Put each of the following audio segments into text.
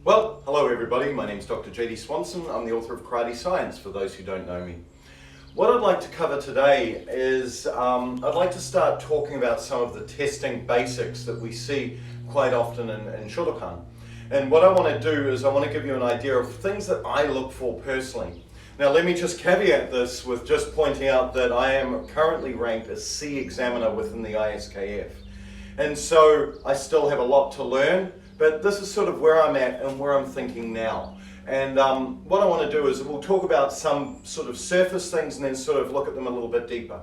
Well, hello everybody, my name's Dr. JD Swanson. I'm the author of Karate Science, for those who don't know me. What I'd like to cover today is, I'd like to start talking about some of the testing basics that we see quite often in Shotokan. And what I want to do is I want to give you an idea of things that I look for personally. Now let me just caveat this with just pointing out that I am currently ranked as C examiner within the ISKF. And so I still have a lot to learn, but this is sort of where I'm at and where I'm thinking now. And what I want to do is we'll talk about some sort of surface things and then sort of look at them a little bit deeper.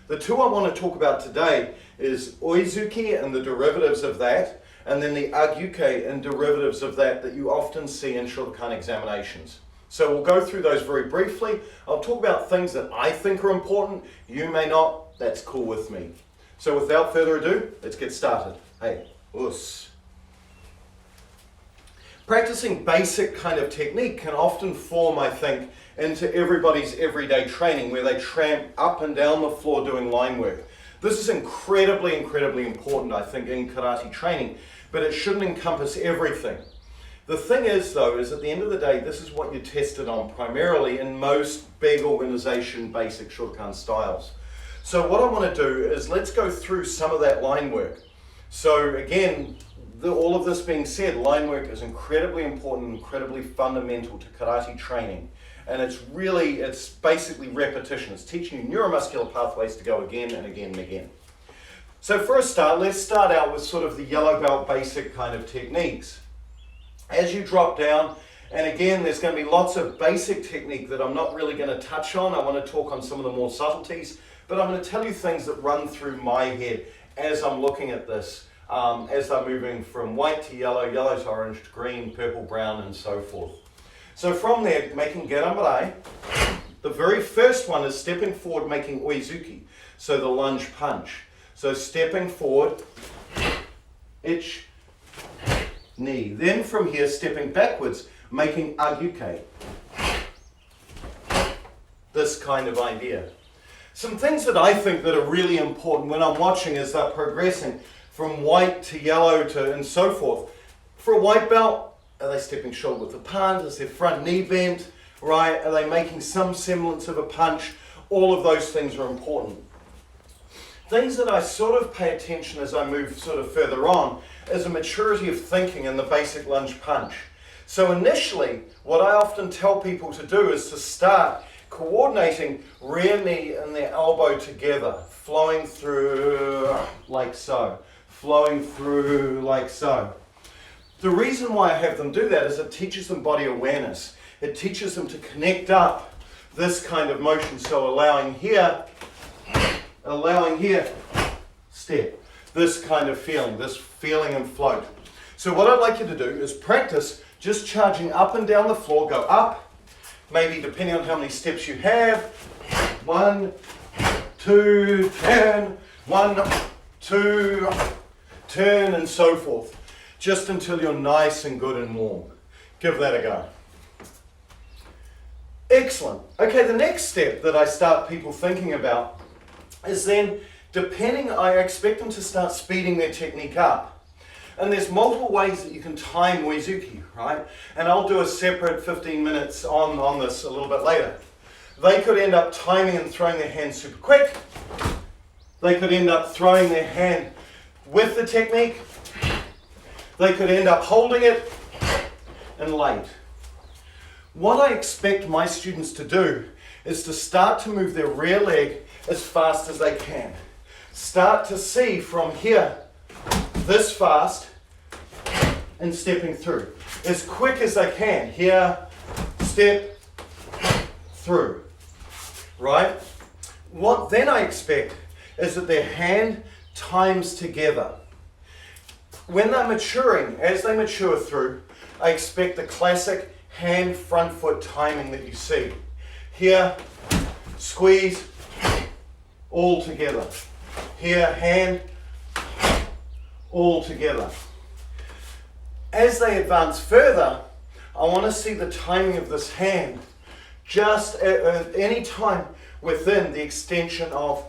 The two I want to talk about today is Oizuki and the derivatives of that, and then the Age-uke and derivatives of that you often see in Shotokan examinations. So we'll go through those very briefly. I'll talk about things that I think are important. You may not, that's cool with me. So without further ado, let's get started. Hey, us. Practicing basic kind of technique can often form, I think, into everybody's everyday training where they tramp up and down the floor doing line work. This is incredibly, incredibly important, I think, in karate training, but it shouldn't encompass everything. The thing is, though, is at the end of the day, this is what you're tested on primarily in most big organization basic Shotokan styles. So what I want to do is let's go through some of that line work. So again, all of this being said, line work is incredibly important, incredibly fundamental to karate training. And it's basically repetition. It's teaching you neuromuscular pathways to go again and again and again. So for a start, let's start out with sort of the yellow belt basic kind of techniques. As you drop down, and again, there's going to be lots of basic technique that I'm not really going to touch on. I want to talk on some of the more subtleties, but I'm going to tell you things that run through my head as I'm looking at this, as I'm moving from white to yellow, yellow to orange to green, purple, brown, and so forth. So from there, making gerambarai, the very first one is stepping forward, making Oizuki, so the lunge punch. So stepping forward, itch, knee. Then from here, stepping backwards, making Age-uke. This kind of idea. Some things that I think that are really important when I'm watching as they're progressing from white to yellow to and so forth. For a white belt, are they stepping shoulder width apart? Is their front knee bent? Right? Are they making some semblance of a punch? All of those things are important. Things that I sort of pay attention as I move sort of further on is a maturity of thinking in the basic lunge punch. So initially, what I often tell people to do is to start coordinating rear knee and their elbow together, flowing through like so, flowing through like so. The reason why I have them do that is it teaches them body awareness. It teaches them to connect up this kind of motion, so allowing here, step. This kind of feeling, this feeling and float. So what I'd like you to do is practice just charging up and down the floor, go up, maybe depending on how many steps you have, 1, 2, turn, 1, 2, turn, and so forth, just until you're nice and good and warm. Give that a go. Excellent. Okay, the next step that I start people thinking about is then, I expect them to start speeding their technique up. And there's multiple ways that you can time Oizuki, right? And I'll do a separate 15 minutes on this a little bit later. They could end up timing and throwing their hand super quick. They could end up throwing their hand with the technique. They could end up holding it and late. What I expect my students to do is to start to move their rear leg as fast as they can. Start to see from here, this fast, and stepping through. As quick as they can. Here, step, through. Right? What then I expect is that their hand times together. When they're maturing, as they mature through, I expect the classic hand front foot timing that you see. Here, squeeze, all together. Here, hand, all together. As they advance further, I want to see the timing of this hand just at any time within the extension of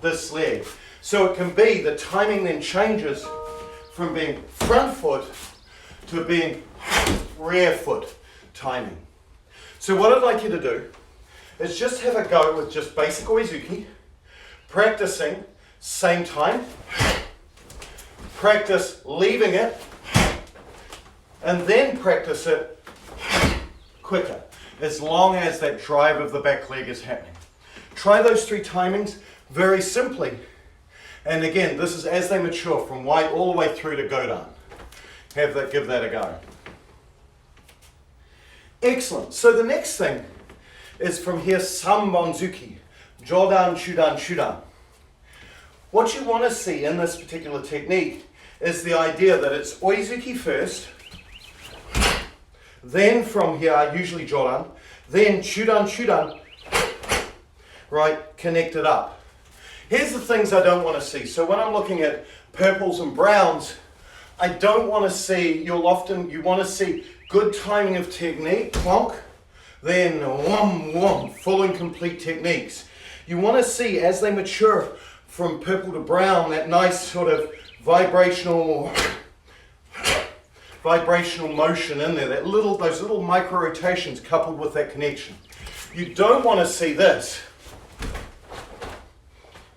this leg. So it can be the timing then changes from being front foot to being rear foot timing. So what I'd like you to do is just have a go with just basic Oizuki, practicing same time, practice leaving it, and then practice it quicker, as long as that drive of the back leg is happening. Try those 3 timings very simply. And again, this is as they mature from white all the way through to Godan. Give that a go. Excellent. So the next thing is from here, Somon-tsuki, Jodan, Shudan, Shudan. What you want to see in this particular technique is the idea that it's Oizuki first, then from here, usually Jodan, then Shudan, Shudan, right, connected up. Here's the things I don't want to see. So when I'm looking at purples and browns, I don't want to see, you want to see good timing of technique, clonk, then whom, whum, full and complete techniques. You want to see as they mature from purple to brown, that nice sort of vibrational motion in there, those little micro rotations coupled with that connection. You don't want to see this,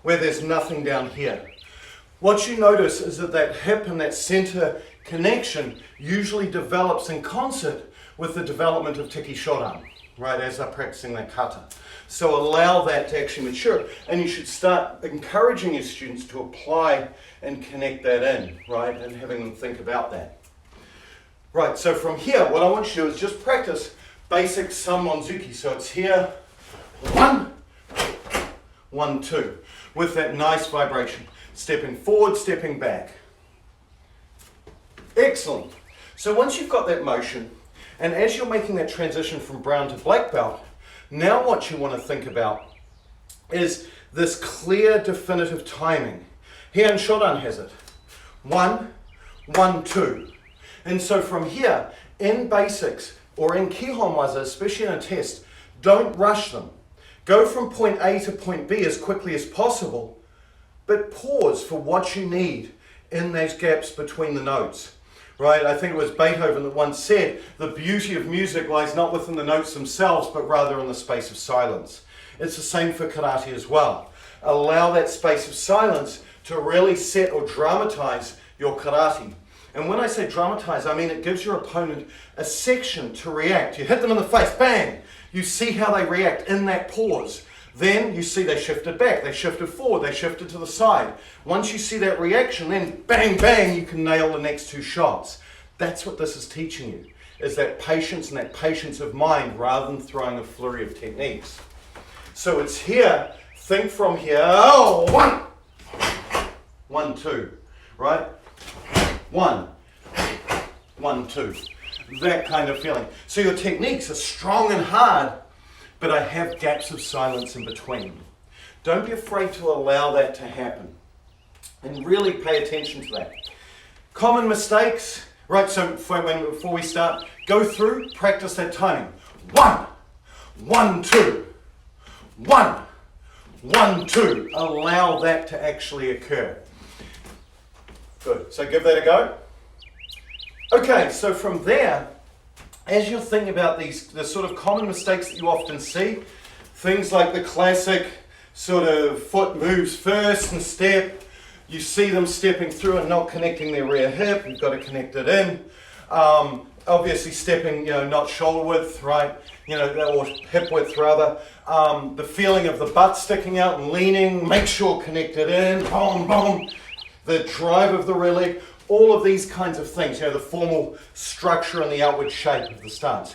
where there's nothing down here. What you notice is that that hip and that center connection usually develops in concert with the development of Tiki Shodan, right, as they're practicing that kata. So allow that to actually mature, and you should start encouraging your students to apply and connect that in, right, and having them think about that. Right, so from here, what I want you to do is just practice basic Somon-tsuki. So it's here, 1, 1, 2, with that nice vibration. Stepping forward, stepping back. Excellent. So once you've got that motion, and as you're making that transition from brown to black belt, now what you want to think about is this clear, definitive timing. Here in Shodan has it. 1, 1, 2. And so from here, in basics, or in Kihon waza, especially in a test, don't rush them. Go from point A to point B as quickly as possible, but pause for what you need in those gaps between the notes. Right? I think it was Beethoven that once said, the beauty of music lies not within the notes themselves, but rather in the space of silence. It's the same for karate as well. Allow that space of silence to really set or dramatize your karate. And when I say dramatize, I mean it gives your opponent a section to react. You hit them in the face, bang! You see how they react in that pause. Then you see they shifted back, they shifted forward, they shifted to the side. Once you see that reaction, then bang, bang, you can nail the next 2 shots. That's what this is teaching you, is that patience and that patience of mind rather than throwing a flurry of techniques. So it's here, think from here, 1, 1, 2, right? 1, 1, 2. That kind of feeling. So your techniques are strong and hard, but I have gaps of silence in between. Don't be afraid to allow that to happen. And really pay attention to that. Common mistakes, right, so before we start, go through, practice that timing. 1, 1, 2, 1, 1, 2. Allow that to actually occur. Good, so give that a go. Okay, so from there, as you're thinking about the sort of common mistakes that you often see, things like the classic sort of foot moves first and step, you see them stepping through and not connecting their rear hip, you've got to connect it in. Obviously stepping, not shoulder width, right, or hip width rather. The feeling of the butt sticking out and leaning, make sure connect it in, boom, boom. The drive of the rear leg. All of these kinds of things, the formal structure and the outward shape of the stance.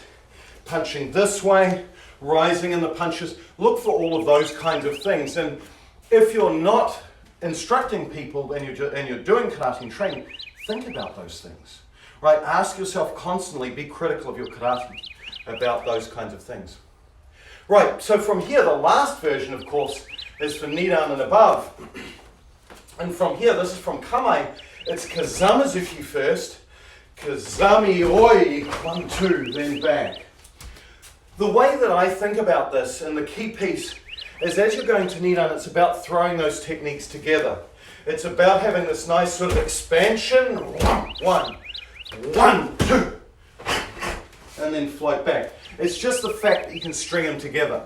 Punching this way, rising in the punches. Look for all of those kinds of things. And if you're not instructing people and you're doing karate and training, think about those things. Right? Ask yourself constantly, be critical of your karate about those kinds of things. Right, so from here, the last version, of course, is for Nidan and above. And from here, this is from Kamae. It's Kazamazuki first, Kazami Oi, 1, 2, then back. The way that I think about this, and the key piece, is as you're going to Nidan, it's about throwing those techniques together. It's about having this nice sort of expansion, 1, 1, 2, and then float back. It's just the fact that you can string them together.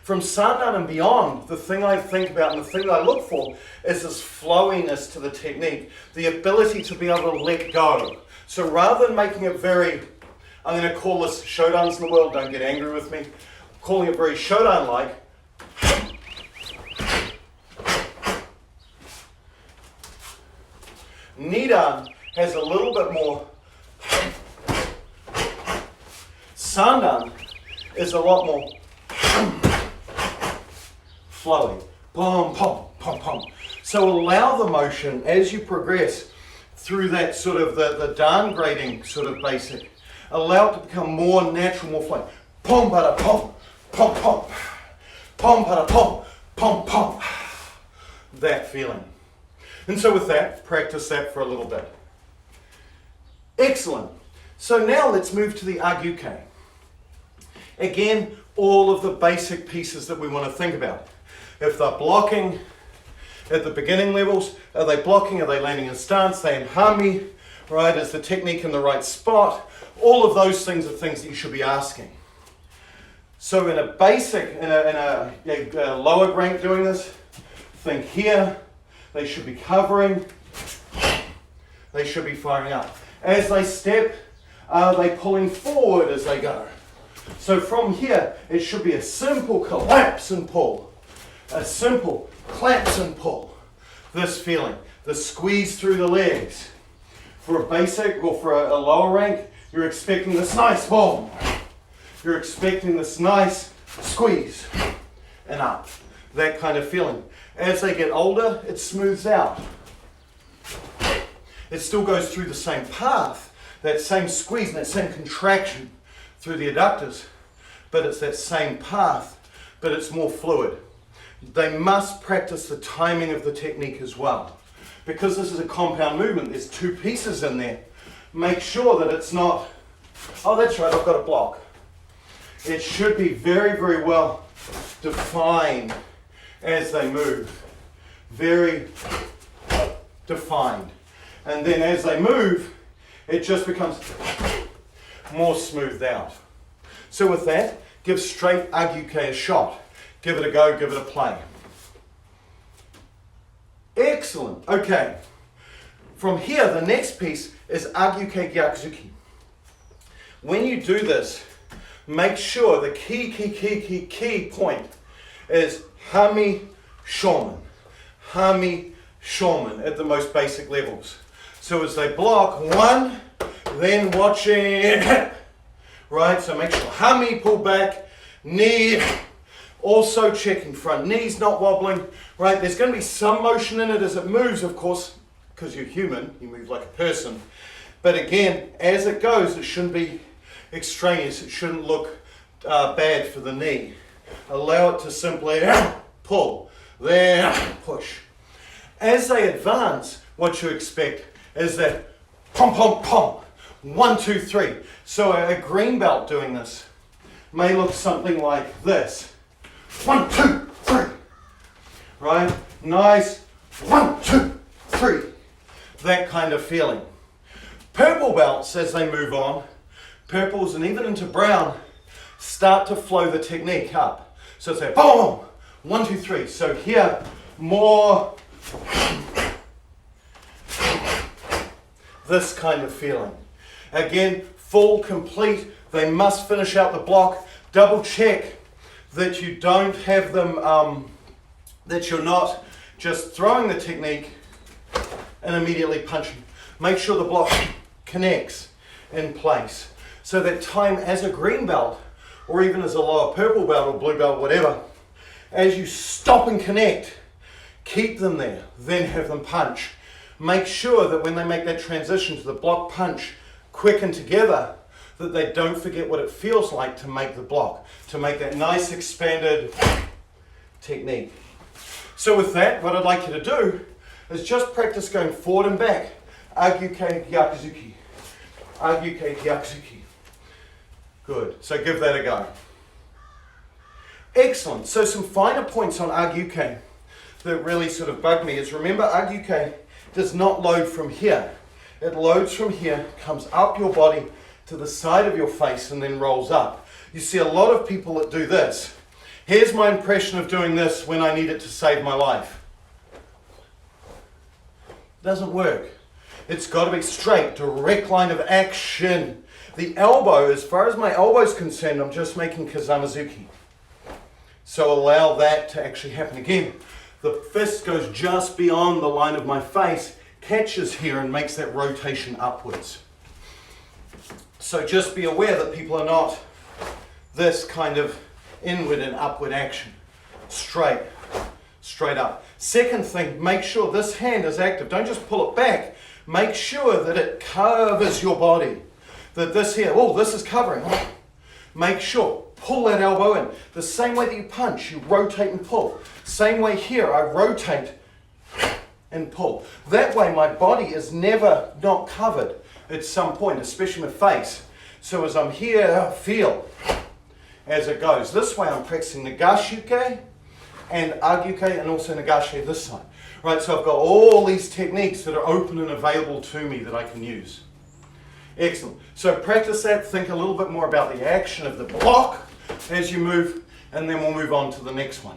From Sandan and beyond, the thing I think about and the thing that I look for is this flowiness to the technique, the ability to be able to let go. So rather than making it very, I'm going to call this Shodans in the world, don't get angry with me, calling it very Shodan-like, Nidan has a little bit more, Sandan is a lot more flowing. Pom, pom, pom, pom. So allow the motion as you progress through that sort of the downgrading sort of basic. Allow it to become more natural, more flowing. Pom, para, pom, pom, pom. Pom, para, pom, pom, pom. That feeling. And so with that, practice that for a little bit. Excellent. So now let's move to the Age-uke. Again, all of the basic pieces that we want to think about. If they're blocking at the beginning levels, are they blocking? Are they landing in stance? Are they in hami? Right? Is the technique in the right spot? All of those things are things that you should be asking. So in a basic, in a lower rank doing this, think here, they should be covering, they should be firing up. As they step, are they pulling forward as they go? So from here, it should be a simple collapse and pull. A simple collapse and pull. This feeling, the squeeze through the legs. For a basic or for a lower rank, you're expecting this nice boom. You're expecting this nice squeeze and up. That kind of feeling. As they get older, it smooths out. It still goes through the same path, that same squeeze and that same contraction through the adductors, but it's that same path, but it's more fluid. They must practice the timing of the technique as well. Because this is a compound movement, there's two pieces in there. Make sure that it's not, oh that's right, I've got a block. It should be very, very well defined as they move. Very defined. And then as they move, it just becomes more smoothed out. So with that, give straight Age-uke a shot. Give it a go, give it a play. Excellent. Okay. From here, the next piece is Age-uke Gyakuzuki. When you do this, make sure the key point is Hami Shoman. Hami Shoman at the most basic levels. So as they block, one, then watching, right? So make sure Hami, pull back, knee, also checking front knees not wobbling, right? There's going to be some motion in it as it moves, of course, because you're human, you move like a person. But again, as it goes, it shouldn't be extraneous. It shouldn't look bad for the knee. Allow it to simply pull, there, push. As they advance, what you expect is that pom, pom, pom, 1, 2, 3. So a green belt doing this may look something like this. 1, 2, 3. Right? Nice. 1, 2, 3. That kind of feeling. Purple belts, as they move on, purples and even into brown, start to flow the technique up. So it's like boom, 1, 2, 3. So here, more this kind of feeling. Again, full, complete. They must finish out the block. Double check that you don't have them, that you're not just throwing the technique and immediately punching. Make sure the block connects in place. So that time as a green belt, or even as a lower purple belt or blue belt, whatever, as you stop and connect, keep them there, then have them punch. Make sure that when they make that transition to the block punch quick and together, that they don't forget what it feels like to make the block, to make that nice expanded technique. So with that, what I'd like you to do is just practice going forward and back. Age-uke Gyakuzuki. Age-uke Gyakuzuki. Good. So give that a go. Excellent. So some finer points on Age-uke that really sort of bug me is, remember, Age-uke does not load from here. It loads from here, comes up your body, to the side of your face and then rolls up. You see a lot of people that do this. Here's my impression of doing this when I need it to save my life. Doesn't work. It's got to be straight, direct line of action. The elbow, as far as my elbow is concerned, I'm just making kazamazuki. So allow that to actually happen again. The fist goes just beyond the line of my face, catches here and makes that rotation upwards. So just be aware that people are not this kind of inward and upward action. Straight up. Second thing, make sure this hand is active. Don't just pull it back. Make sure that it covers your body. That this here, oh, this is covering. Make sure, pull that elbow in. The same way that you punch, you rotate and pull. Same way here, I rotate and pull. That way my body is never not covered at some point, especially my face. So as I'm here, feel as it goes. This way I'm practicing Nagashuke and Age-uke and also Nagashe this side. Right, so I've got all these techniques that are open and available to me that I can use. Excellent. So practice that, think a little bit more about the action of the block as you move, and then we'll move on to the next one.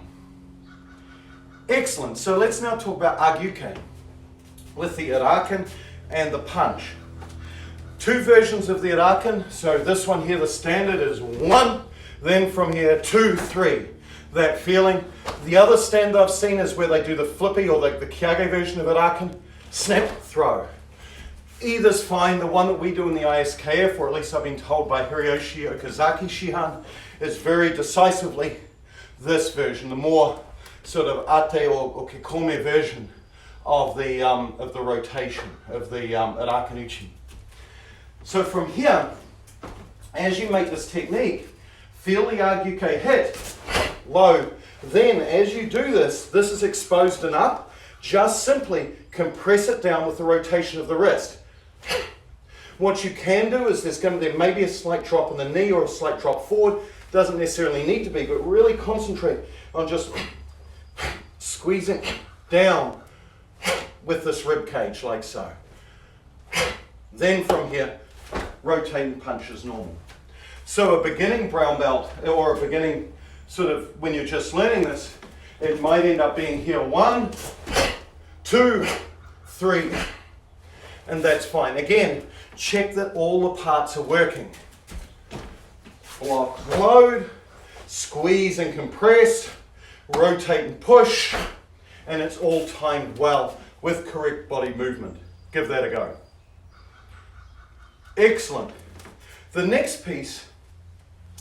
Excellent. So let's now talk about Age-uke with the Iraken and the punch. Two versions of the Iraken. So this one here, the standard is 1, then from here 2, 3. That feeling. The other standard I've seen is where they do the flippy or the Kyage version of Iraken. Snap, throw. Either's fine. The one that we do in the ISKF, or at least I've been told by Hiroshi Okazaki Shihan, is very decisively this version, the more sort of ate or kikome version of the rotation of the Iraken uchi. So from here, as you make this technique, feel the Age-uke hit low. Then as you do this, this is exposed and up. Just simply compress it down with the rotation of the wrist. What you can do is there may be a slight drop in the knee or a slight drop forward. Doesn't necessarily need to be, but really concentrate on just squeezing down with this rib cage like so. Then from here, rotate and punch as normal. So a beginning brown belt, or a beginning sort of when you're just learning this, it might end up being here 1, 2, 3, and that's fine. Again, check that all the parts are working. Block, load, squeeze and compress, rotate and push, and it's all timed well with correct body movement. Give that a go. Excellent. The next piece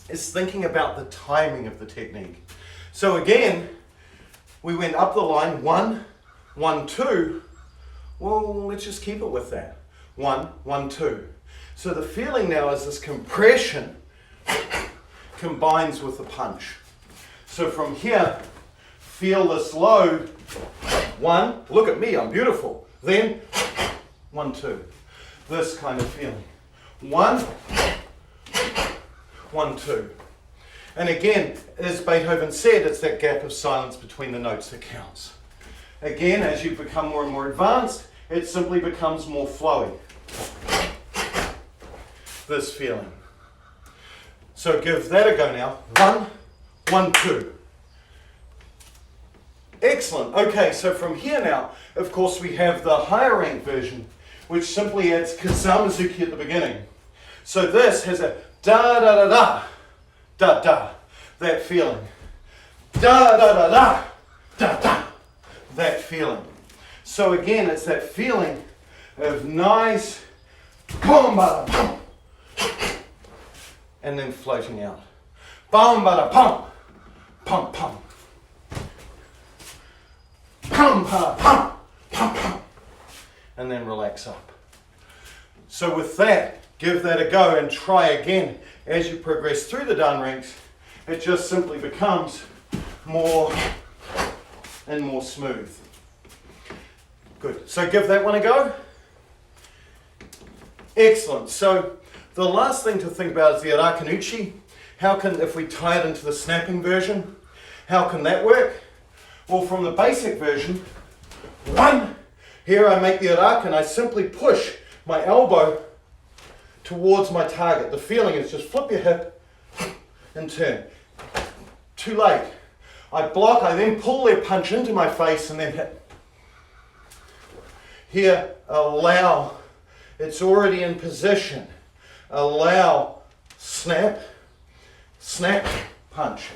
is thinking about the timing of the technique. So again, we went up the line, 1, 1, 2. Well, let's just keep it with that. 1, 1, 2. So the feeling now is this compression combines with the punch. So from here, feel this load. 1, look at me, I'm beautiful. Then 1, 2. This kind of feeling. 1, 1, 2. And again, as Beethoven said, it's that gap of silence between the notes that counts. Again, as you become more and more advanced, it simply becomes more flowy. This feeling. So give that a go now. 1, 1, 2. Excellent. Okay, so from here now, of course, we have the higher rank version, which simply adds kazamazuki at the beginning. So this has a da da da da da da, that feeling. Da da da da da da, that feeling. So again, it's that feeling of nice boom bada boom, and then floating out. Boom bada pum, pum pum, pum bada pum, pum pum, and then relax up. So with that, give that a go and try again. As you progress through the dan ranks, it just simply becomes more and more smooth. Good. So give that one a go. Excellent. So the last thing to think about is the Iraken uchi. How can, if we tie it into the snapping version, how can that work? Well, from the basic version, 1, here I make the Iraken, I simply push my elbow towards my target. The feeling is just flip your hip and turn. Too late. I block, I then pull their punch into my face and then hit. Here, allow, it's already in position. Allow, snap, snap, punch.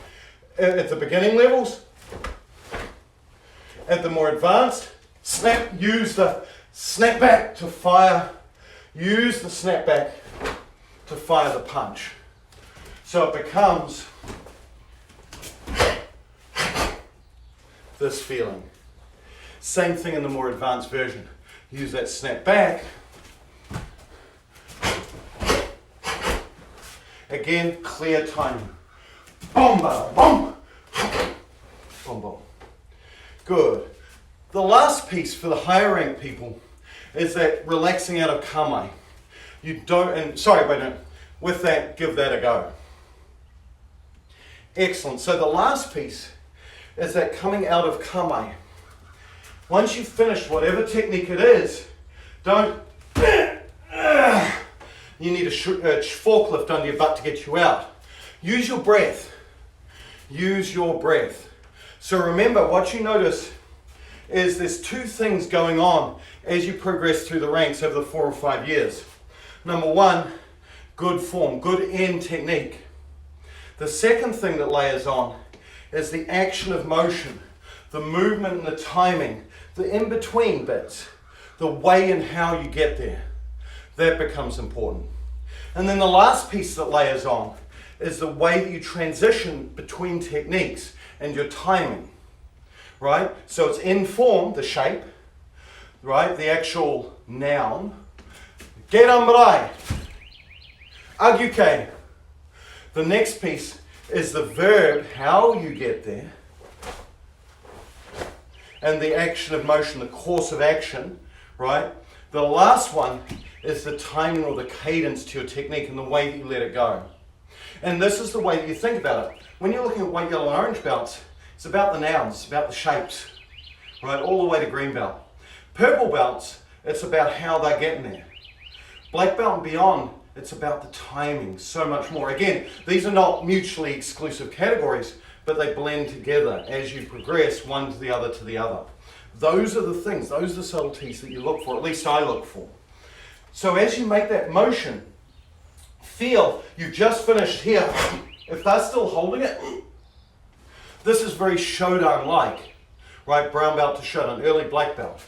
At the beginning levels, at the more advanced, snap, use the snap back to fire, use the snap back to fire the punch. So it becomes this feeling. Same thing in the more advanced version. Use that snap back. Again, clear timing. Boom, boom, boom. Boom, boom. Good. The last piece for the higher rank people is that relaxing out of kame. You don't, and sorry, wait, no. With that, give that a go. Excellent. So the last piece is that coming out of kame. Once you've finished whatever technique it is, don't, you need a forklift under your butt to get you out. Use your breath. Use your breath. So remember, what you notice is there's two things going on as you progress through the ranks over the 4 or 5 years. Number one, good form, good end technique. The second thing that layers on is the action of motion, the movement and the timing, the in-between bits, the way and how you get there. That becomes important. And then the last piece that layers on is the way that you transition between techniques and your timing, right? So it's in form, the shape, right? The actual noun. Geramrai, Age-uke. The next piece is the verb, how you get there, and the action of motion, the course of action, right? The last one is the timing or the cadence to your technique and the way that you let it go. And this is the way that you think about it. When you're looking at white, yellow, and orange belts, it's about the nouns, it's about the shapes, right? All the way to green belt. Purple belts, it's about how they're getting there. Black belt and beyond, it's about the timing so much more. Again, these are not mutually exclusive categories, but they blend together as you progress one to the other to the other. Those are the things, those are the subtleties that you look for, at least I look for. So as you make that motion, feel you've just finished here. If they're still holding it, this is very Shodan-like, right? Brown belt to Shodan, early black belt.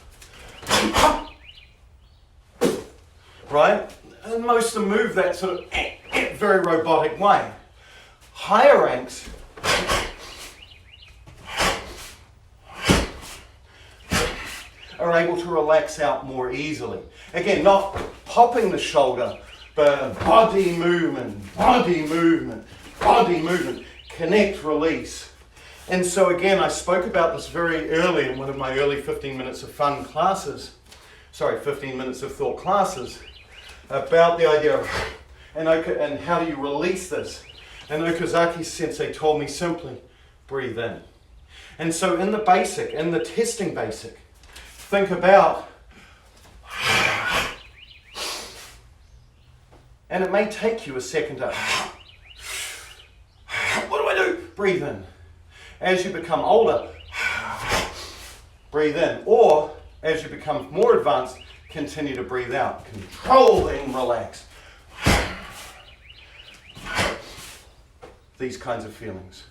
Right? And most of them move that sort of very robotic way. Higher ranks are able to relax out more easily. Again, not popping the shoulder, but body movement, body movement, body movement. Connect, release. And so again, I spoke about this very early in one of my early 15 minutes of fun classes, 15 minutes of thought classes, about the idea of and how do you release this. And Okazaki sensei told me simply, breathe in. And so in the basic, in the testing basic, think about, and it may take you a second to, what do I do? Breathe in. As you become older, breathe in. Or as you become more advanced, continue to breathe out. Control and relax. These kinds of feelings.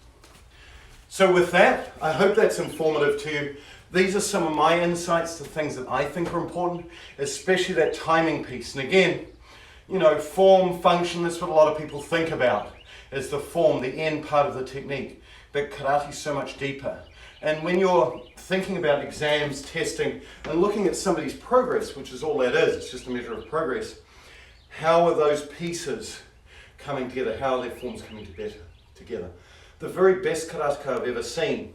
So with that, I hope that's informative to you. These are some of my insights to things that I think are important, especially that timing piece. And again, you know, form, function, that's what a lot of people think about, is the form, the end part of the technique. But karate is so much deeper. And when you're thinking about exams, testing, and looking at somebody's progress, which is all that is, it's just a measure of progress, how are those pieces coming together? How are their forms coming together? The very best karateka I've ever seen,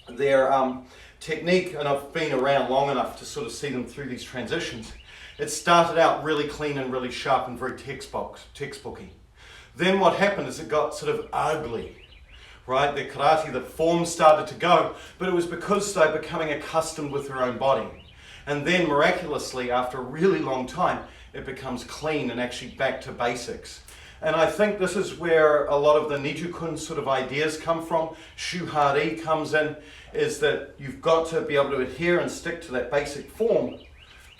their technique, and I've been around long enough to sort of see them through these transitions, it started out really clean and really sharp and very textbooky. Then what happened is it got sort of ugly. Right, the karate, the form started to go, but it was because they're becoming accustomed with their own body. And then miraculously, after a really long time, it becomes clean and actually back to basics. And I think this is where a lot of the Nijukun sort of ideas come from. Shuhari comes in, is that you've got to be able to adhere and stick to that basic form,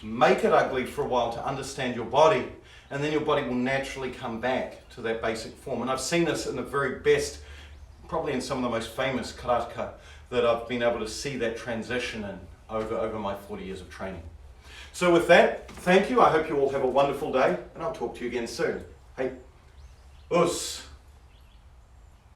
make it ugly for a while to understand your body, and then your body will naturally come back to that basic form. And I've seen this in the very best, probably in some of the most famous karateka, that I've been able to see that transition in over my 40 years of training. So with that, thank you. I hope you all have a wonderful day, and I'll talk to you again soon. Hey, us.